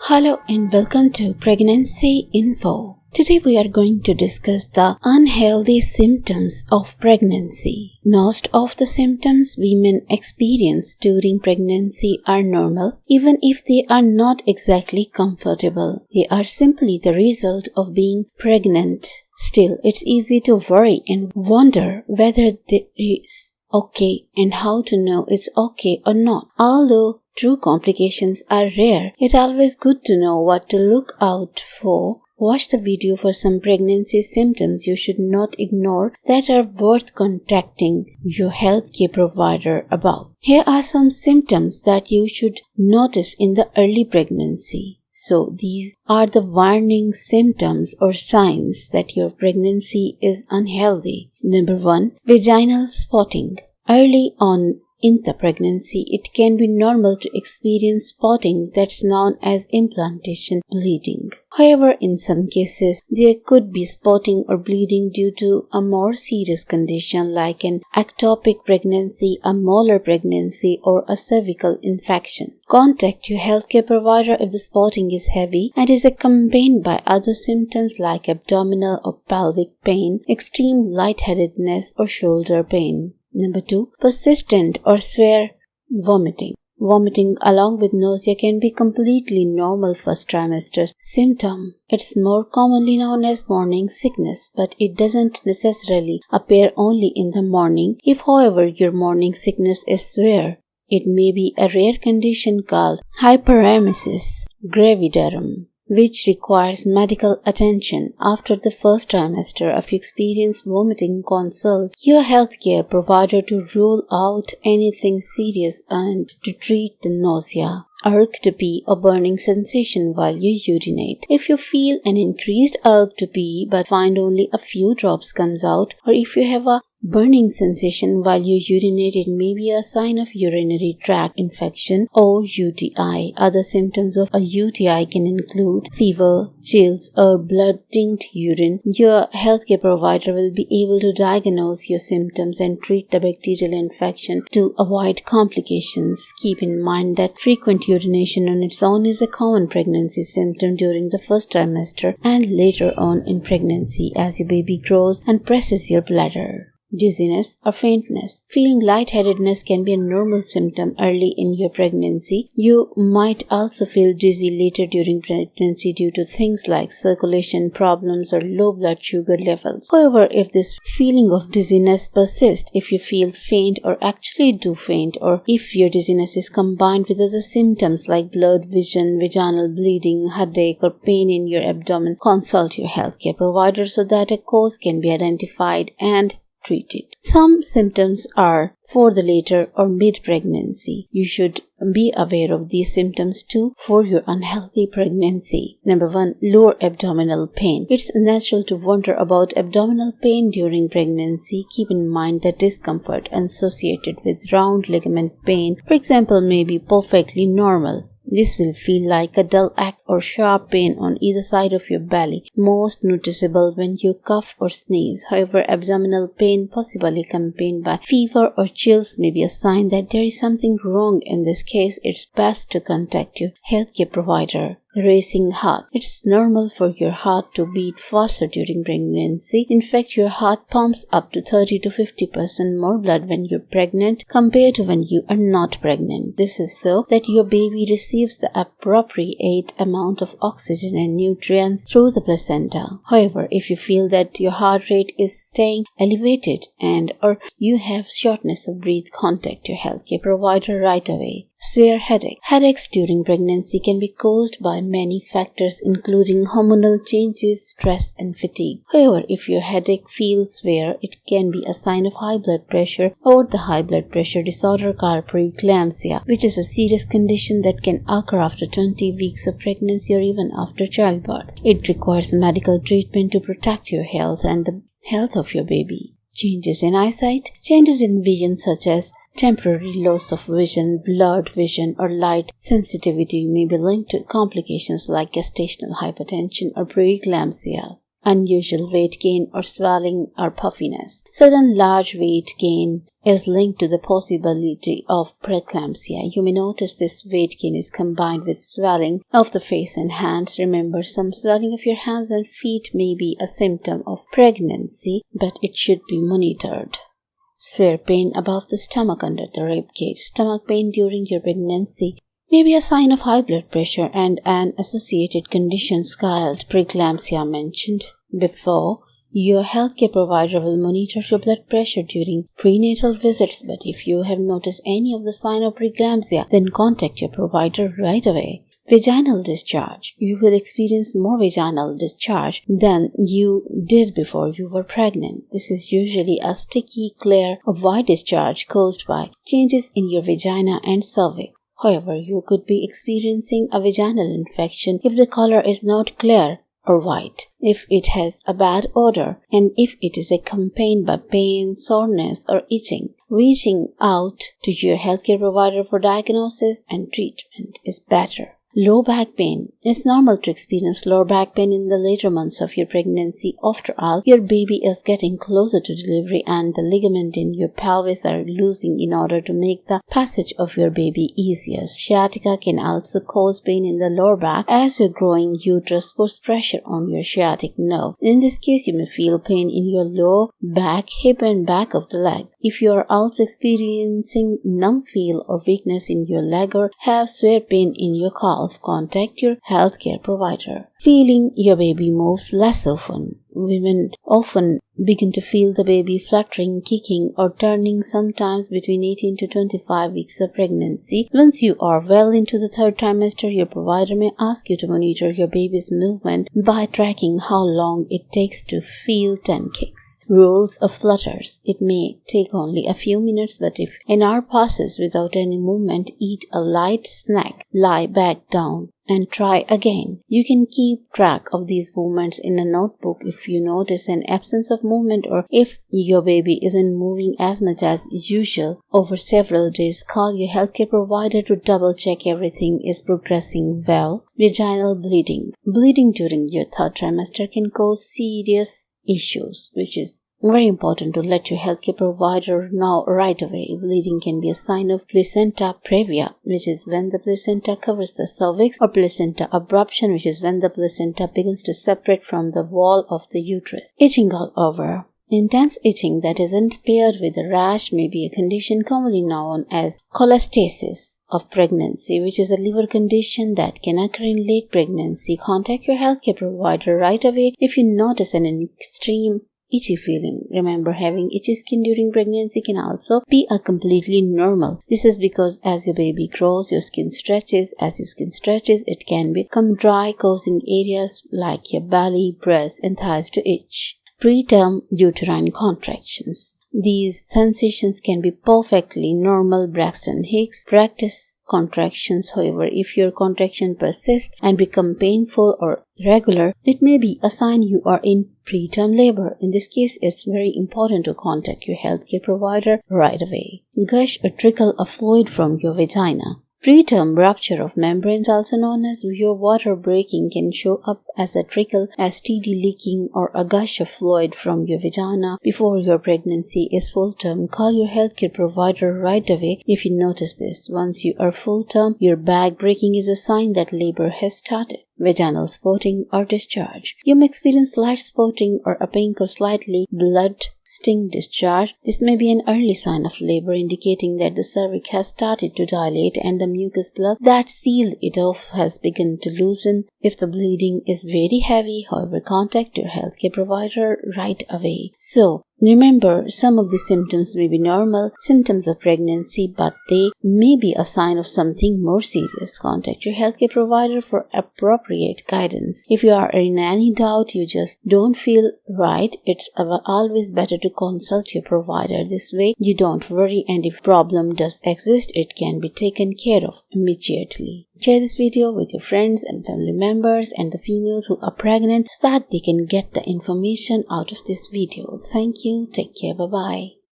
Hello and welcome to Pregnancy Info. Today we are going to discuss the unhealthy symptoms of pregnancy. Most of the symptoms women experience during pregnancy are normal, even if they are not exactly comfortable. They are simply the result of being pregnant. Still, it's easy to worry and wonder whether there is okay and how to know it's okay or not. Although true complications are rare, it's always good to know what to look out for. Watch the video for some pregnancy symptoms you should not ignore that are worth contacting your healthcare provider about. Here are some symptoms that you should notice in the early pregnancy. So these are the warning symptoms or signs that your pregnancy is unhealthy. Number 1. Vaginal spotting. Early on in the pregnancy, it can be normal to experience spotting that's known as implantation bleeding. However, in some cases, there could be spotting or bleeding due to a more serious condition like an ectopic pregnancy, a molar pregnancy, or a cervical infection. Contact your healthcare provider if the spotting is heavy and is accompanied by other symptoms like abdominal or pelvic pain, extreme lightheadedness, or shoulder pain. Number 2. Persistent or severe vomiting. Vomiting along with nausea can be completely normal first trimester symptom. It's more commonly known as morning sickness, but it doesn't necessarily appear only in the morning. If, however, your morning sickness is severe, it may be a rare condition called hyperemesis gravidarum, which requires medical attention. After the first trimester, if you experience vomiting, consult your healthcare provider to rule out anything serious and to treat the nausea, urge to pee, or burning sensation while you urinate. If you feel an increased urge to pee but find only a few drops comes out, or if you have a burning sensation while you urinate, it may be a sign of urinary tract infection or UTI. Other symptoms of a UTI can include fever, chills, or blood-tinged urine. Your healthcare provider will be able to diagnose your symptoms and treat the bacterial infection to avoid complications. Keep in mind that frequent urination on its own is a common pregnancy symptom during the first trimester and later on in pregnancy as your baby grows and presses your bladder. Dizziness or faintness. Feeling lightheadedness can be a normal symptom early in your pregnancy. You might also feel dizzy later during pregnancy due to things like circulation problems or low blood sugar levels. However, if this feeling of dizziness persists, if you feel faint or actually do faint, or if your dizziness is combined with other symptoms like blurred vision, vaginal bleeding, headache, or pain in your abdomen, consult your healthcare provider so that a cause can be identified and treated. Some symptoms are for the later or mid-pregnancy. You should be aware of these symptoms too for your unhealthy pregnancy. Number 1. Lower abdominal pain. It's natural to wonder about abdominal pain during pregnancy. Keep in mind that discomfort associated with round ligament pain, for example, may be perfectly normal. This will feel like a dull ache or sharp pain on either side of your belly, most noticeable when you cough or sneeze. However, abdominal pain, possibly accompanied by fever or chills, may be a sign that there is something wrong. In this case, it's best to contact your healthcare provider. Racing heart. It's normal for your heart to beat faster during pregnancy. In fact, your heart pumps up to 30 to 50% more blood when you're pregnant compared to when you are not pregnant. This is so that your baby receives the appropriate amount of oxygen and nutrients through the placenta. However, if you feel that your heart rate is staying elevated and or you have shortness of breath, contact your healthcare provider right away. Severe headache. Headaches during pregnancy can be caused by many factors including hormonal changes, stress, and fatigue. However, if your headache feels severe, it can be a sign of high blood pressure or the high blood pressure disorder called preeclampsia, which is a serious condition that can occur after 20 weeks of pregnancy or even after childbirth. It requires medical treatment to protect your health and the health of your baby. Changes in eyesight. Changes in vision such as temporary loss of vision, blurred vision, or light sensitivity may be linked to complications like gestational hypertension or preeclampsia. unusual weight gain or swelling or puffiness. Sudden large weight gain is linked to the possibility of preeclampsia. You may notice this weight gain is combined with swelling of the face and hands. Remember, some swelling of your hands and feet may be a symptom of pregnancy, but it should be monitored. Severe pain above the stomach under the rib cage. Stomach pain during your pregnancy may be a sign of high blood pressure and an associated condition called preeclampsia mentioned before. Your healthcare provider will monitor your blood pressure during prenatal visits, but if you have noticed any of the signs of preeclampsia, then contact your provider right away. Vaginal discharge. You will experience more vaginal discharge than you did before you were pregnant. This is usually a sticky, clear, or white discharge caused by changes in your vagina and cervix. However, you could be experiencing a vaginal infection if the color is not clear or white, if it has a bad odor, and if it is accompanied by pain, soreness, or itching. Reaching out to your healthcare provider for diagnosis and treatment is better. Low back pain. It's normal to experience lower back pain in the later months of your pregnancy. After all, your baby is getting closer to delivery and the ligament in your pelvis are loosening in order to make the passage of your baby easier. Sciatica can also cause pain in the lower back as your growing uterus puts pressure on your sciatic nerve. In this case, you may feel pain in your low back, hip, and back of the leg. If you are also experiencing numb feel or weakness in your leg or have severe pain in your calf, contact your healthcare provider. Feeling your baby moves less often. Women often begin to feel the baby fluttering, kicking, or turning sometimes between 18 to 25 weeks of pregnancy. Once you are well into the third trimester, your provider may ask you to monitor your baby's movement by tracking how long it takes to feel 10 kicks. Rules of flutters. It may take only a few minutes, but if an hour passes without any movement, eat a light snack, lie back down, and try again. You can keep track of these movements in a notebook. If you notice an absence of movement or if your baby isn't moving as much as usual over several days, call your healthcare provider to double check everything is progressing well. Vaginal bleeding. Bleeding during your third trimester can cause serious issues, which is very important to let your healthcare provider know right away. Bleeding can be a sign of placenta previa, which is when the placenta covers the cervix, or placenta abruption, which is when the placenta begins to separate from the wall of the uterus. Itching all over. Intense itching that isn't paired with a rash may be a condition commonly known as cholestasis of pregnancy, which is a liver condition that can occur in late pregnancy. Contact your healthcare provider right away if you notice an extreme itchy feeling. Remember, having itchy skin during pregnancy can also be a completely normal. This is because as your baby grows, your skin stretches. As your skin stretches, it can become dry, causing areas like your belly, breast, and thighs to itch. Preterm uterine contractions. These sensations can be perfectly normal. Braxton Hicks practice contractions. However, if your contraction persists and become painful or regular, it may be a sign you are in preterm labor. In this case, it's very important to contact your healthcare provider right away. Gush or trickle of fluid from your vagina. Preterm rupture of membranes, also known as your water breaking, can show up as a trickle, as steady leaking, or a gush of fluid from your vagina before your pregnancy is full term. Call your healthcare provider right away if you notice this. Once you are full term, your bag breaking is a sign that labor has started. Vaginal spotting or discharge. You may experience light spotting or a pink or slightly blood sting discharge. This may be an early sign of labor, indicating that the cervix has started to dilate and the mucus plug that sealed it off has begun to loosen. If the bleeding is very heavy, however, contact your healthcare provider right away. So, remember, some of the symptoms may be normal symptoms of pregnancy, but they may be a sign of something more serious. Contact your healthcare provider for appropriate guidance. If you are in any doubt, you just don't feel right, it's always better to consult your provider. This way, you don't worry, and if problem does exist, it can be taken care of immediately. Share this video with your friends and family members and the females who are pregnant so that they can get the information out of this video. Thank you. Take care. Bye-bye.